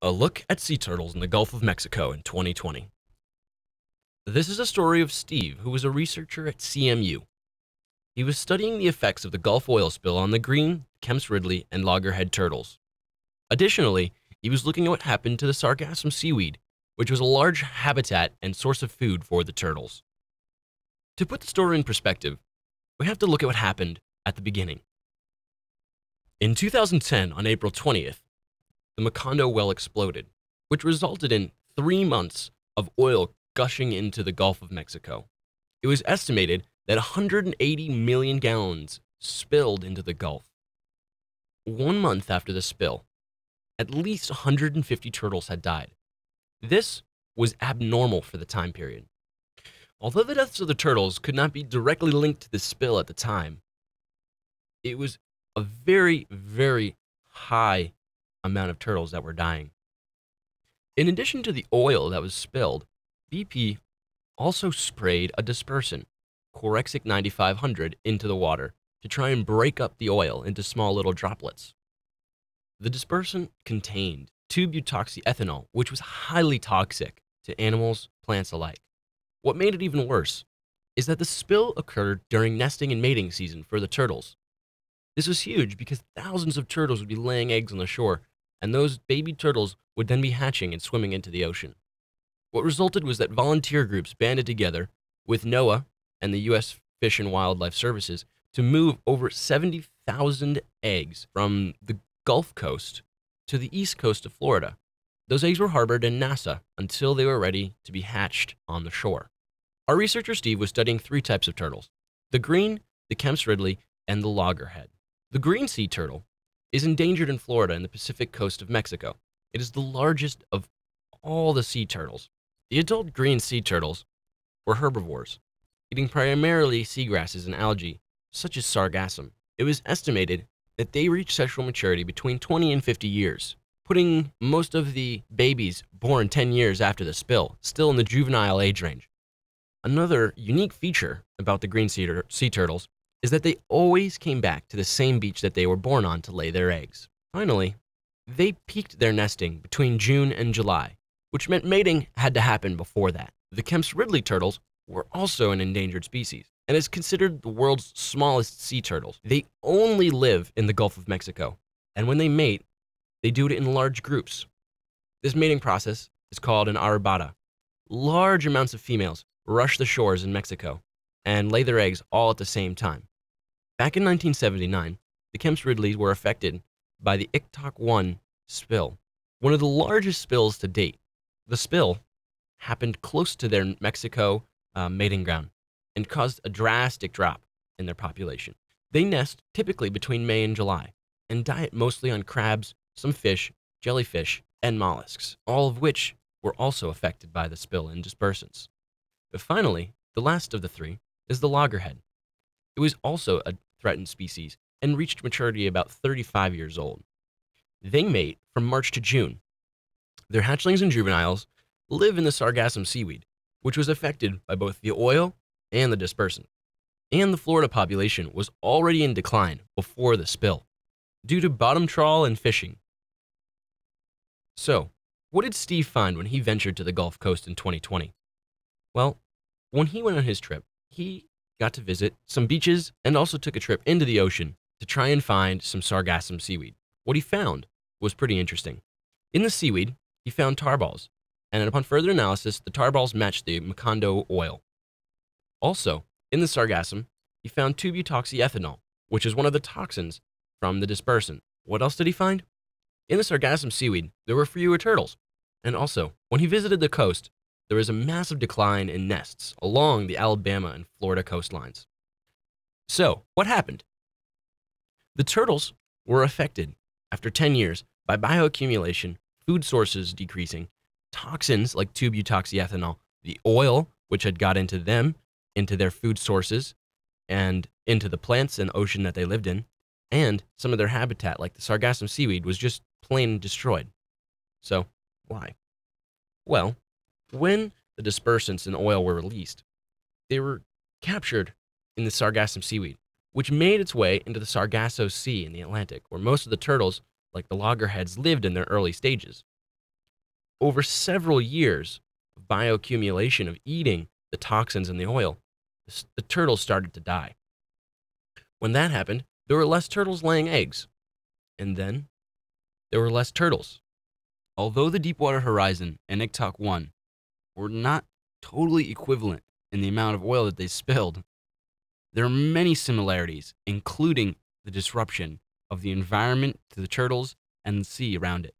A look at sea turtles in the Gulf of Mexico in 2020. This is a story of Steve, who was a researcher at CMU. He was studying the effects of the Gulf oil spill on the green, Kemp's Ridley, and loggerhead turtles. Additionally, he was looking at what happened to the sargassum seaweed, which was a large habitat and source of food for the turtles. To put the story in perspective, we have to look at what happened at the beginning. In 2010, on April 20th, the Macondo well exploded, which resulted in 3 months of oil gushing into the Gulf of Mexico. It was estimated that 180 million gallons spilled into the Gulf. 1 month after the spill, at least 150 turtles had died. This was abnormal for the time period. Although the deaths of the turtles could not be directly linked to the spill at the time, it was a very, very high amount of turtles that were dying. In addition to the oil that was spilled, BP also sprayed a dispersant, Corexit 9500, into the water to try and break up the oil into small little droplets. The dispersant contained 2-butoxyethanol, which was highly toxic to animals, plants alike. What made it even worse is that the spill occurred during nesting and mating season for the turtles. This was huge because thousands of turtles would be laying eggs on the shore, and those baby turtles would then be hatching and swimming into the ocean. What resulted was that volunteer groups banded together with NOAA and the U.S. Fish and Wildlife Services to move over 70,000 eggs from the Gulf Coast to the east coast of Florida. Those eggs were harbored in Nassau until they were ready to be hatched on the shore. Our researcher Steve was studying 3 types of turtles: the green, the Kemp's Ridley, and the loggerhead. The green sea turtle is endangered in Florida and the Pacific coast of Mexico. It is the largest of all the sea turtles. The adult green sea turtles were herbivores, eating primarily seagrasses and algae, such as sargassum. It was estimated that they reached sexual maturity between 20 and 50 years, putting most of the babies born 10 years after the spill still in the juvenile age range. Another unique feature about the green sea turtles is that they always came back to the same beach that they were born on to lay their eggs. Finally, they peaked their nesting between June and July, which meant mating had to happen before that. The Kemp's Ridley turtles were also an endangered species and is considered the world's smallest sea turtles. They only live in the Gulf of Mexico, and when they mate, they do it in large groups. This mating process is called an arrabada. Large amounts of females rush the shores in Mexico and lay their eggs all at the same time. Back in 1979, the Kemp's Ridleys were affected by the Ictoc 1 spill, one of the largest spills to date. The spill happened close to their Mexico mating ground and caused a drastic drop in their population. They nest typically between May and July and diet mostly on crabs, some fish, jellyfish, and mollusks, all of which were also affected by the spill and dispersants. But finally, the last of the 3 is the loggerhead. It was also a threatened species and reached maturity about 35 years old. They mate from March to June. Their hatchlings and juveniles live in the sargassum seaweed, which was affected by both the oil and the dispersant. And the Florida population was already in decline before the spill, due to bottom trawl and fishing. So, what did Steve find when he ventured to the Gulf Coast in 2020? Well, when he went on his trip, he got to visit some beaches and also took a trip into the ocean to try and find some sargassum seaweed. What he found was pretty interesting. In the seaweed, he found tar balls, and upon further analysis, the tar balls matched the Macondo oil. Also, in the sargassum, he found 2-butoxyethanol, which is one of the toxins from the dispersant. What else did he find? In the sargassum seaweed, there were fewer turtles. And also, when he visited the coast, there was a massive decline in nests along the Alabama and Florida coastlines. So, what happened? The turtles were affected after 10 years by bioaccumulation, food sources decreasing, toxins like 2-butoxyethanol, the oil which had got into them, into their food sources, and into the plants and ocean that they lived in, and some of their habitat like the sargassum seaweed was just plain destroyed. So, why? Well, when the dispersants and oil were released, they were captured in the sargassum seaweed, which made its way into the Sargasso Sea in the Atlantic, where most of the turtles, like the loggerheads, lived in their early stages. Over several years of bioaccumulation of eating the toxins in the oil, the turtles started to die. When that happened, there were less turtles laying eggs. And then there were less turtles. Although the Deepwater Horizon and Iktok 1 were not totally equivalent in the amount of oil that they spilled, there are many similarities, including the disruption of the environment to the turtles and the sea around it.